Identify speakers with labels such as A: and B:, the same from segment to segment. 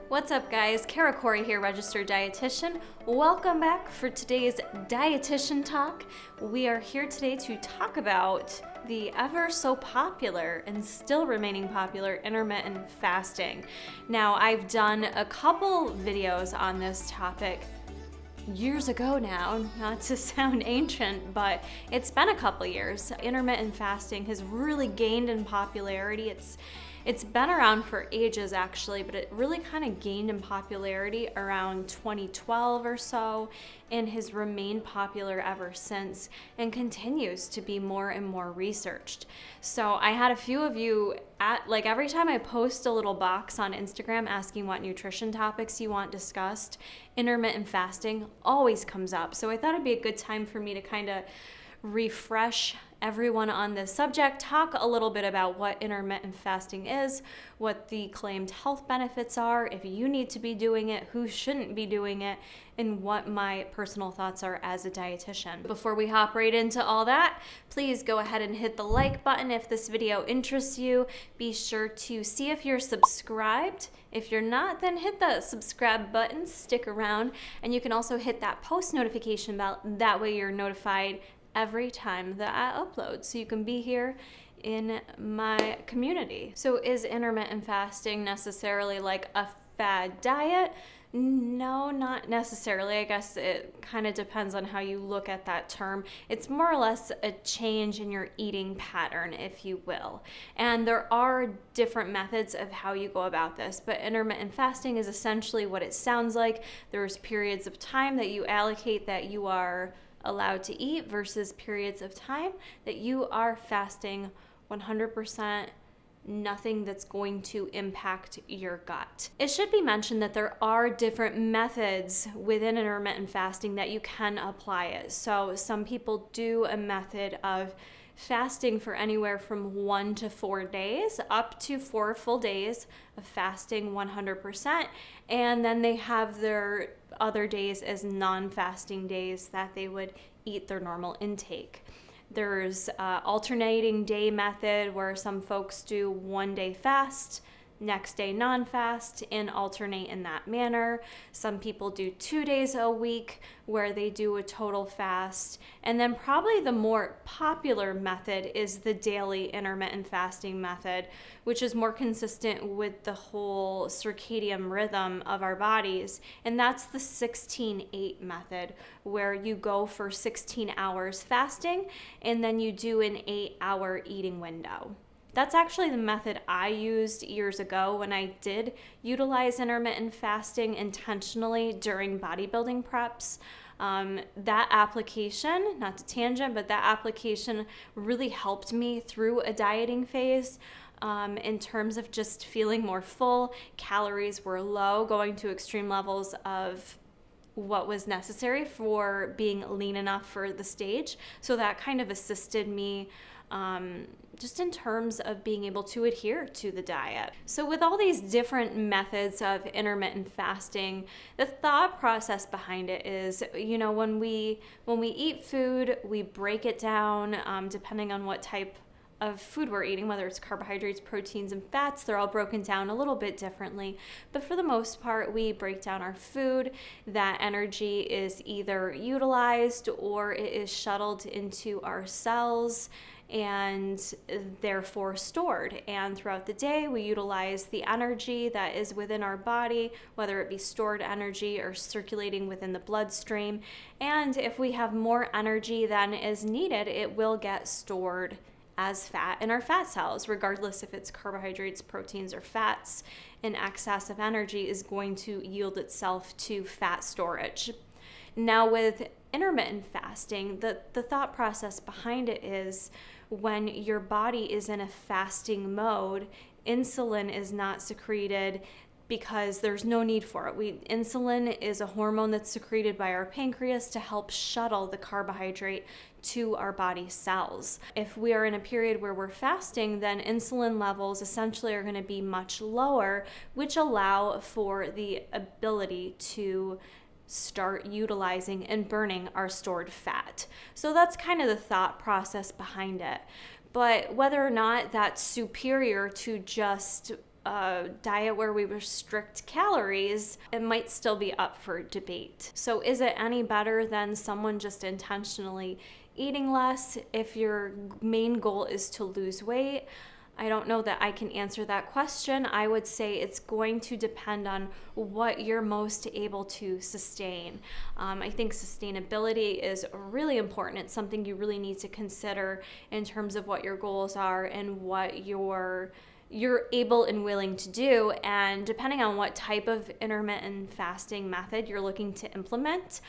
A: What's up, guys? Kara Corey here, registered dietitian. Welcome back for today's dietitian talk. We are here today to talk about the ever so popular and still remaining popular intermittent fasting. Now, I've done a couple videos on this topic years ago now, not to sound ancient, but it's been a couple years. Intermittent fasting has really gained in popularity. It's been around for ages actually, but it really kind of gained in popularity around 2012 or so and has remained popular ever since and continues to be more and more researched. So I had a few of you every time I post a little box on Instagram asking what nutrition topics you want discussed, intermittent fasting always comes up. So I thought it'd be a good time for me to kind of refresh everyone on this subject, talk a little bit about what intermittent fasting is, what the claimed health benefits are, if you need to be doing it, who shouldn't be doing it, and what my personal thoughts are as a dietitian. Before we hop right into all that, please go ahead and hit the like button if this video interests you. Be sure to see if you're subscribed. If you're not, then hit the subscribe button, stick around, and you can also hit that post notification bell. That way you're notified every time that I upload, so you can be here in my community. So is intermittent fasting necessarily like a fad diet? No, not necessarily. I guess it kind of depends on how you look at that term. It's more or less a change in your eating pattern, if you will. And there are different methods of how you go about this, but intermittent fasting is essentially what it sounds like. There's periods of time that you allocate that you are allowed to eat versus periods of time that you are fasting 100%, nothing that's going to impact your gut. It should be mentioned that there are different methods within intermittent fasting that you can apply it. So some people do a method of fasting for anywhere from 1 to 4 days, up to 4 full days of fasting 100%. And then they have their other days as non-fasting days that they would eat their normal intake. There's alternating day method where some folks do 1 day fast, next day non-fast, and alternate in that manner. Some people do 2 days a week where they do a total fast. And then probably the more popular method is the daily intermittent fasting method, which is more consistent with the whole circadian rhythm of our bodies. And that's the 16-8 method, where you go for 16 hours fasting and then you do an 8-hour eating window. That's actually the method I used years ago when I did utilize intermittent fasting intentionally during bodybuilding preps. That application, not to tangent, but that application really helped me through a dieting phase in terms of just feeling more full. Calories were low, going to extreme levels of what was necessary for being lean enough for the stage. So that kind of assisted me just in terms of being able to adhere to the diet. So with all these different methods of intermittent fasting, the thought process behind it is, when we eat food, we break it down depending on what type of food we're eating, whether it's carbohydrates, proteins, and fats. They're all broken down a little bit differently. But for the most part, we break down our food. That energy is either utilized or it is shuttled into our cells and therefore stored. And throughout the day, we utilize the energy that is within our body, whether it be stored energy or circulating within the bloodstream. And if we have more energy than is needed, it will get stored as fat in our fat cells, regardless if it's carbohydrates, proteins, or fats. An excess of energy is going to yield itself to fat storage. Now with intermittent fasting, the thought process behind it is when your body is in a fasting mode, insulin is not secreted because there's no need for it. Insulin is a hormone that's secreted by our pancreas to help shuttle the carbohydrate to our body cells. If we are in a period where we're fasting, then insulin levels essentially are going to be much lower, which allow for the ability to start utilizing and burning our stored fat. So that's kind of the thought process behind it. But whether or not that's superior to just a diet where we restrict calories, it might still be up for debate. So is it any better than someone just intentionally eating less if your main goal is to lose weight? I don't know that I can answer that question. I would say it's going to depend on what you're most able to sustain. I think sustainability is really important. It's something you really need to consider in terms of what your goals are and what you're able and willing to do. And depending on what type of intermittent fasting method you're looking to implement,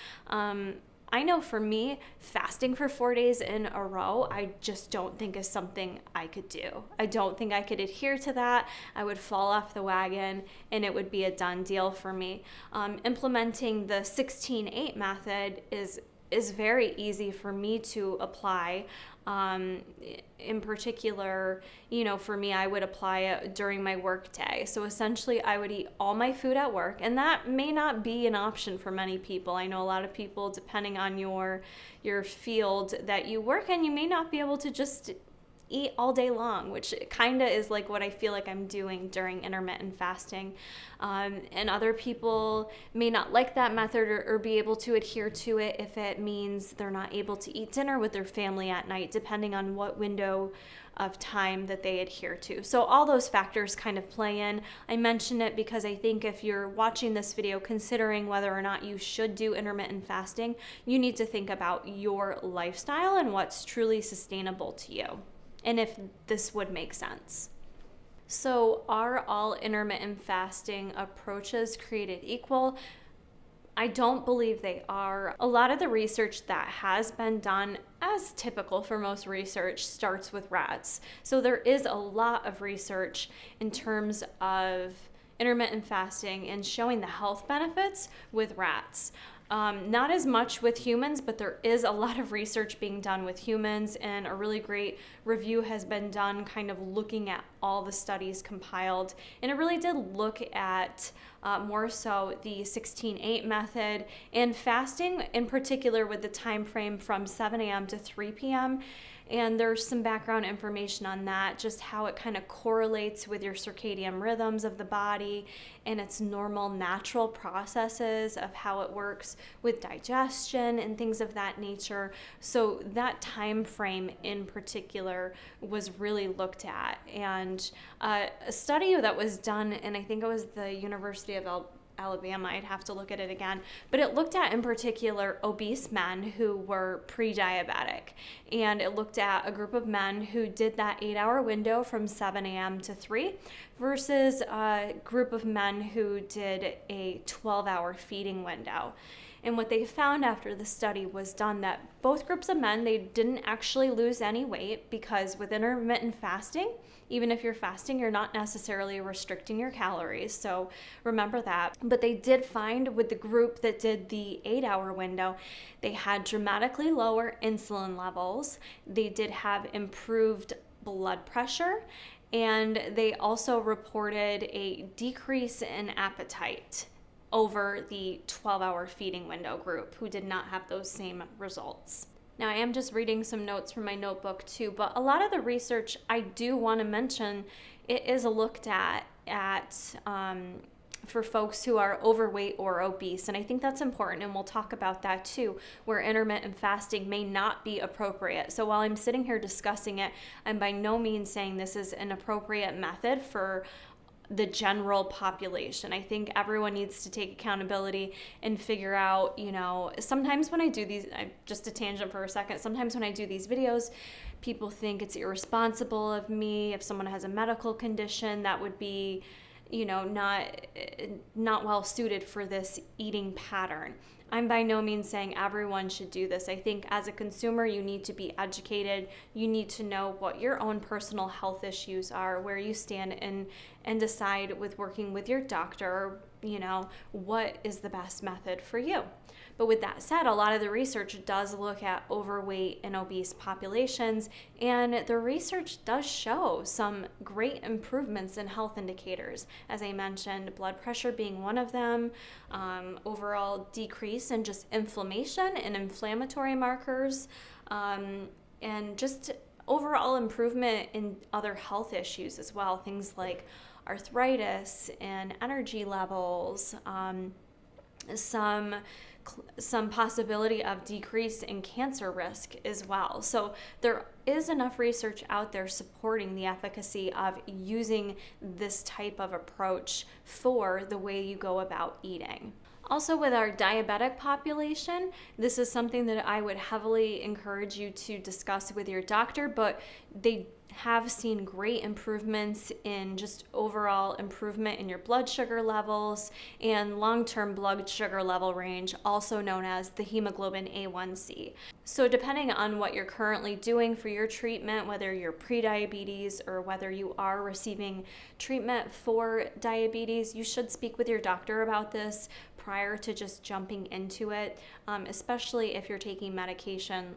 A: I know for me, fasting for 4 days in a row, I just don't think is something I could do. I don't think I could adhere to that. I would fall off the wagon and it would be a done deal for me. Implementing the 16-8 method is very easy for me to apply. In particular, for me, I would apply it during my work day. So essentially, I would eat all my food at work, and that may not be an option for many people. I know a lot of people, depending on your field that you work in, you may not be able to just eat all day long, which kind of is like what I feel like I'm doing during intermittent fasting. And other people may not like that method or be able to adhere to it if it means they're not able to eat dinner with their family at night, depending on what window of time that they adhere to. So all those factors kind of play in. I mention it because I think if you're watching this video considering whether or not you should do intermittent fasting, you need to think about your lifestyle and what's truly sustainable to you, and if this would make sense. So are all intermittent fasting approaches created equal? I don't believe they are. A lot of the research that has been done, as typical for most research, starts with rats. So there is a lot of research in terms of intermittent fasting and showing the health benefits with rats. Not as much with humans, but there is a lot of research being done with humans, and a really great review has been done kind of looking at all the studies compiled. And it really did look at more so the 16-8 method and fasting in particular with the time frame from 7 a.m. to 3 p.m. And there's some background information on that, just how it kind of correlates with your circadian rhythms of the body and its normal natural processes of how it works with digestion and things of that nature. So that time frame in particular was really looked at. And a study that was done, and I think it was the University of Alabama, I'd have to look at it again, but it looked at in particular obese men who were pre-diabetic, and it looked at a group of men who did that 8-hour window from 7 a.m. to 3 versus a group of men who did a 12-hour feeding window. And what they found after the study was done that both groups of men, they didn't actually lose any weight, because with intermittent fasting, even if you're fasting, you're not necessarily restricting your calories. So remember that. But they did find with the group that did the 8-hour window, they had dramatically lower insulin levels. They did have improved blood pressure, and they also reported a decrease in appetite over the 12-hour feeding window group, who did not have those same results. Now, I am just reading some notes from my notebook too, but a lot of the research I do want to mention, it is looked at for folks who are overweight or obese, and I think that's important, and we'll talk about that too, where intermittent fasting may not be appropriate. So while I'm sitting here discussing it, I'm by no means saying this is an appropriate method for the general population. I think everyone needs to take accountability and figure out, sometimes when I do these, just a tangent for a second, sometimes when I do these videos, people think it's irresponsible of me if someone has a medical condition that would be, not well suited for this eating pattern. I'm by no means saying everyone should do this. I think as a consumer, you need to be educated. You need to know what your own personal health issues are, where you stand, and decide with working with your doctor, what is the best method for you. But with that said, a lot of the research does look at overweight and obese populations, and the research does show some great improvements in health indicators. As I mentioned, blood pressure being one of them, overall decrease in just inflammation and inflammatory markers, and just overall improvement in other health issues as well, things like arthritis and energy levels, some possibility of decrease in cancer risk as well. So there is enough research out there supporting the efficacy of using this type of approach for the way you go about eating. Also, with our diabetic population, this is something that I would heavily encourage you to discuss with your doctor, but they have seen great improvements in just overall improvement in your blood sugar levels and long-term blood sugar level range, also known as the hemoglobin A1C. So depending on what you're currently doing for your treatment, whether you're pre-diabetes or whether you are receiving treatment for diabetes, you should speak with your doctor about this prior to just jumping into it, especially if you're taking medication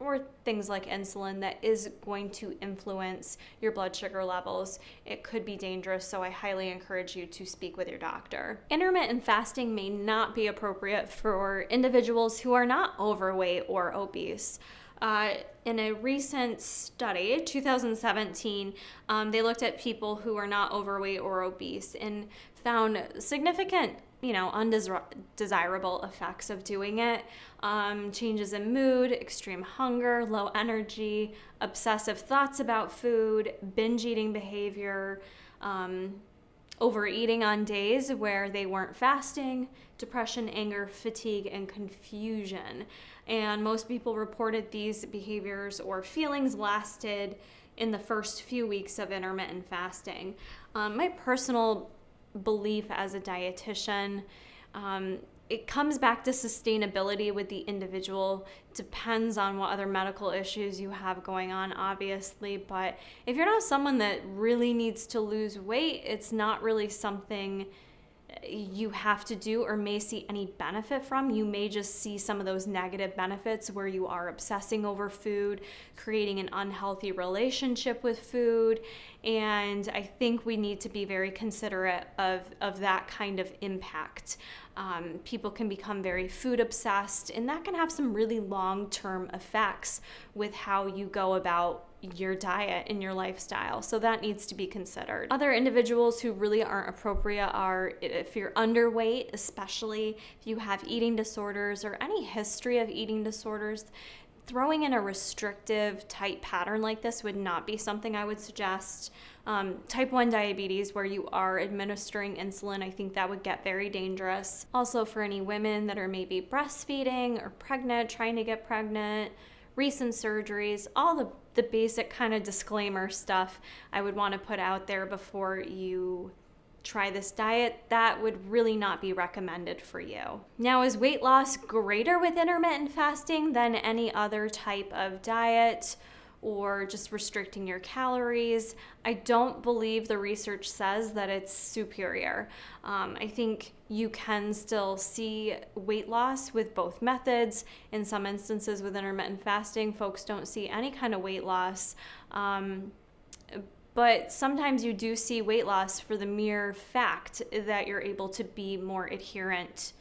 A: or things like insulin that is going to influence your blood sugar levels. It could be dangerous, so I highly encourage you to speak with your doctor. Intermittent fasting may not be appropriate for individuals who are not overweight or obese. In a recent study, 2017, they looked at people who are not overweight or obese and found significant undesirable effects of doing it. Changes in mood, extreme hunger, low energy, obsessive thoughts about food, binge eating behavior, overeating on days where they weren't fasting, depression, anger, fatigue, and confusion. And most people reported these behaviors or feelings lasted in the first few weeks of intermittent fasting. My personal belief as a dietitian, it comes back to sustainability with the individual. Depends on what other medical issues you have going on, obviously, but if you're not someone that really needs to lose weight, it's not really something you have to do or may see any benefit from. You may just see some of those negative benefits where you are obsessing over food, creating an unhealthy relationship with food, and I think we need to be very considerate of that kind of impact. People can become very food obsessed, and that can have some really long-term effects with how you go about your diet and your lifestyle. So that needs to be considered. Other individuals who really aren't appropriate are if you're underweight, especially if you have eating disorders or any history of eating disorders. Throwing in a restrictive type pattern like this would not be something I would suggest. Type 1 diabetes, where you are administering insulin, I think that would get very dangerous. Also, for any women that are maybe breastfeeding or pregnant, trying to get pregnant, recent surgeries, all the basic kind of disclaimer stuff I would want to put out there before you try this diet, that would really not be recommended for you. Now, is weight loss greater with intermittent fasting than any other type of diet or just restricting your calories? I don't believe the research says that it's superior. I think you can still see weight loss with both methods. In some instances with intermittent fasting, folks don't see any kind of weight loss. But sometimes you do see weight loss for the mere fact that you're able to be more adherent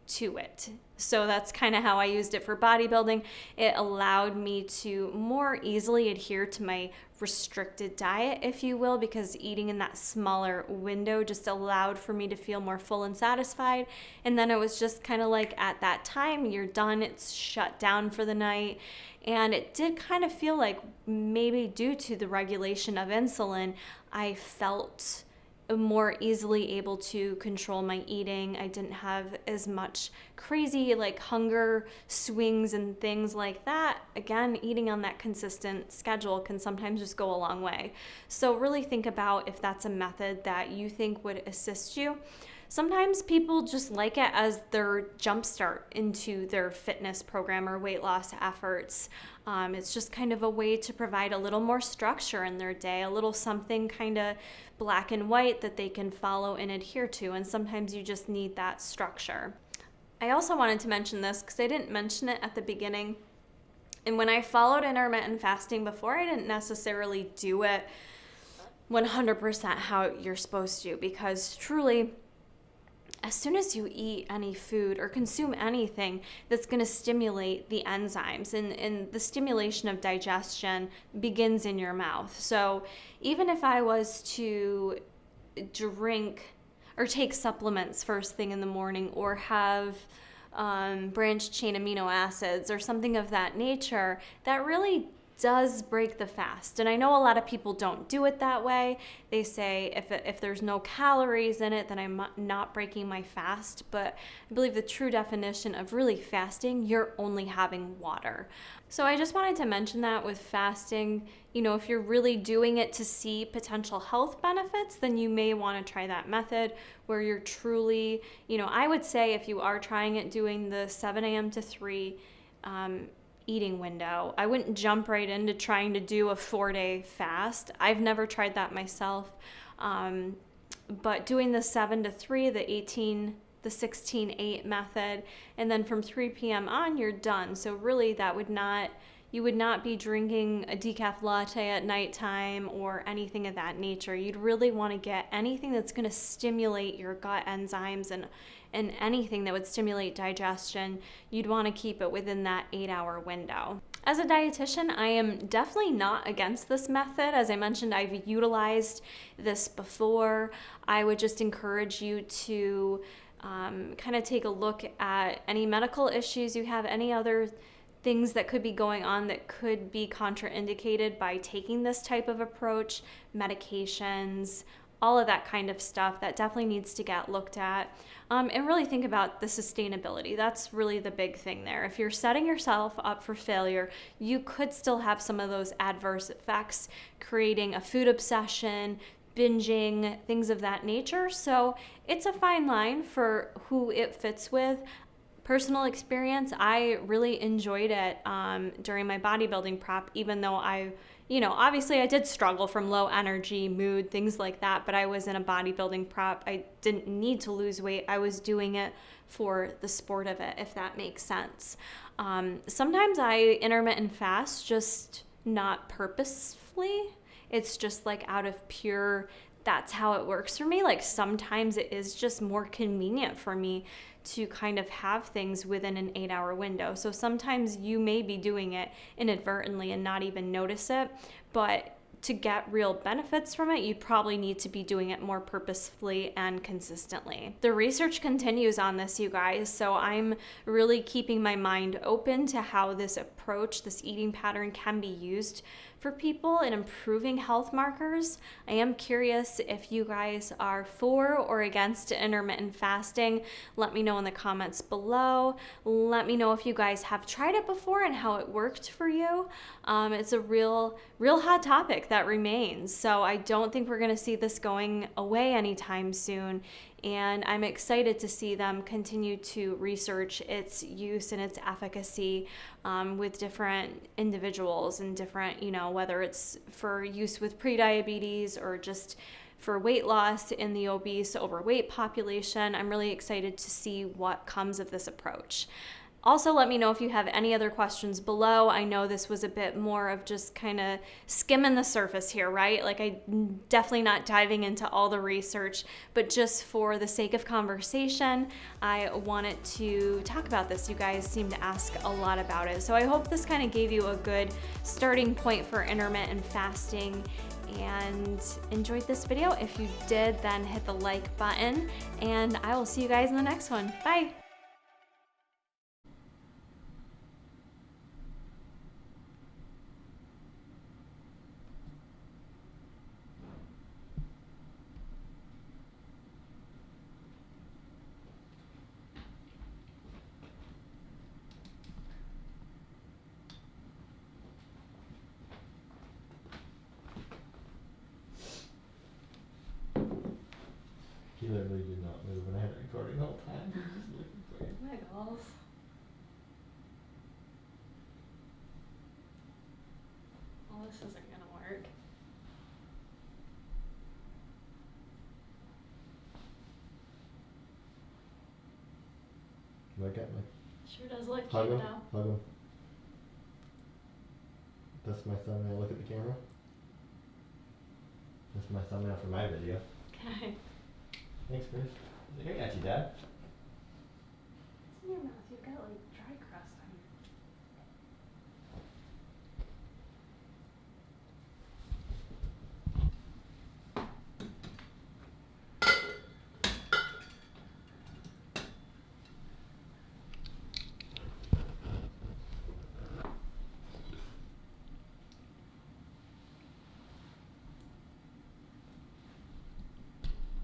A: to it. So that's kind of how I used it for bodybuilding. It allowed me to more easily adhere to my restricted diet, if you will, because eating in that smaller window just allowed for me to feel more full and satisfied. And then it was just kind of like, at that time, you're done, it's shut down for the night. And it did kind of feel like, maybe due to the regulation of insulin, I felt more easily able to control my eating. I didn't have as much crazy hunger swings and things like that. Again, eating on that consistent schedule can sometimes just go a long way. So really think about if that's a method that you think would assist you. Sometimes people just like it as their jumpstart into their fitness program or weight loss efforts. It's just kind of a way to provide a little more structure in their day, a little something kind of black and white that they can follow and adhere to. And sometimes you just need that structure. I also wanted to mention this because I didn't mention it at the beginning. And when I followed intermittent fasting before, I didn't necessarily do it 100% how you're supposed to, because truly, as soon as you eat any food or consume anything that's going to stimulate the enzymes, and the stimulation of digestion begins in your mouth. So even if I was to drink or take supplements first thing in the morning, or have branched chain amino acids or something of that nature, that really does break the fast. And I know a lot of people don't do it that way. They say if there's no calories in it, then I'm not breaking my fast. But I believe the true definition of really fasting, you're only having water. So I just wanted to mention that with fasting, if you're really doing it to see potential health benefits, then you may want to try that method where you're truly, I would say if you are trying it, doing the 7 a.m. to 3 eating window. I wouldn't jump right into trying to do a 4-day fast. I've never tried that myself. But doing the 7 to 3, the 16-8 method, and then from 3 p.m. on, you're done. So really you would not be drinking a decaf latte at nighttime or anything of that nature. You'd really want to get anything that's going to stimulate your gut enzymes and anything that would stimulate digestion. You'd want to keep it within that 8-hour window. As a dietitian, I am definitely not against this method. As I mentioned, I've utilized this before. I would just encourage you to kind of take a look at any medical issues you have, any other things that could be going on that could be contraindicated by taking this type of approach, medications, all of that kind of stuff that definitely needs to get looked at. And really think about the sustainability. That's really the big thing there. If you're setting yourself up for failure, you could still have some of those adverse effects, creating a food obsession, binging, things of that nature. So it's a fine line for who it fits with. Personal experience, I really enjoyed it during my bodybuilding prep, even though obviously I did struggle from low energy, mood, things like that, but I was in a bodybuilding prep. I didn't need to lose weight. I was doing it for the sport of it, if that makes sense. Sometimes I intermittent fast, just not purposefully. It's just like out of pure, that's how it works for me. Like sometimes it is just more convenient for me to kind of have things within an 8-hour window. So sometimes you may be doing it inadvertently and not even notice it, but to get real benefits from it, you probably need to be doing it more purposefully and consistently. The research continues on this, you guys, so I'm really keeping my mind open to how this approach, this eating pattern can be used for people in improving health markers. I am curious if you guys are for or against intermittent fasting. Let me know in the comments below. Let me know if you guys have tried it before and how it worked for you. It's a real hot topic that remains. So I don't think we're gonna see this going away anytime soon. And I'm excited to see them continue to research its use and its efficacy with different individuals and different, whether it's for use with prediabetes or just for weight loss in the obese, overweight population. I'm really excited to see what comes of this approach. Also, let me know if you have any other questions below. I know this was a bit more of just kind of skimming the surface here, right? Like I'm definitely not diving into all the research, but just for the sake of conversation, I wanted to talk about this. You guys seem to ask a lot about it. So I hope this kind of gave you a good starting point for intermittent fasting and enjoyed this video. If you did, then hit the like button and I will see you guys in the next one. Bye.
B: He literally did not move when I had it recording the whole time. He was just looking for you.
A: My balls. Well, this isn't gonna work.
B: Look at me.
A: Sure does look
B: Hug
A: cute
B: him.
A: though.
B: Hug him. That's my thumbnail. Look at the camera. That's my thumbnail for my video.
A: Okay.
B: Thanks, Bruce. I got you, Dad.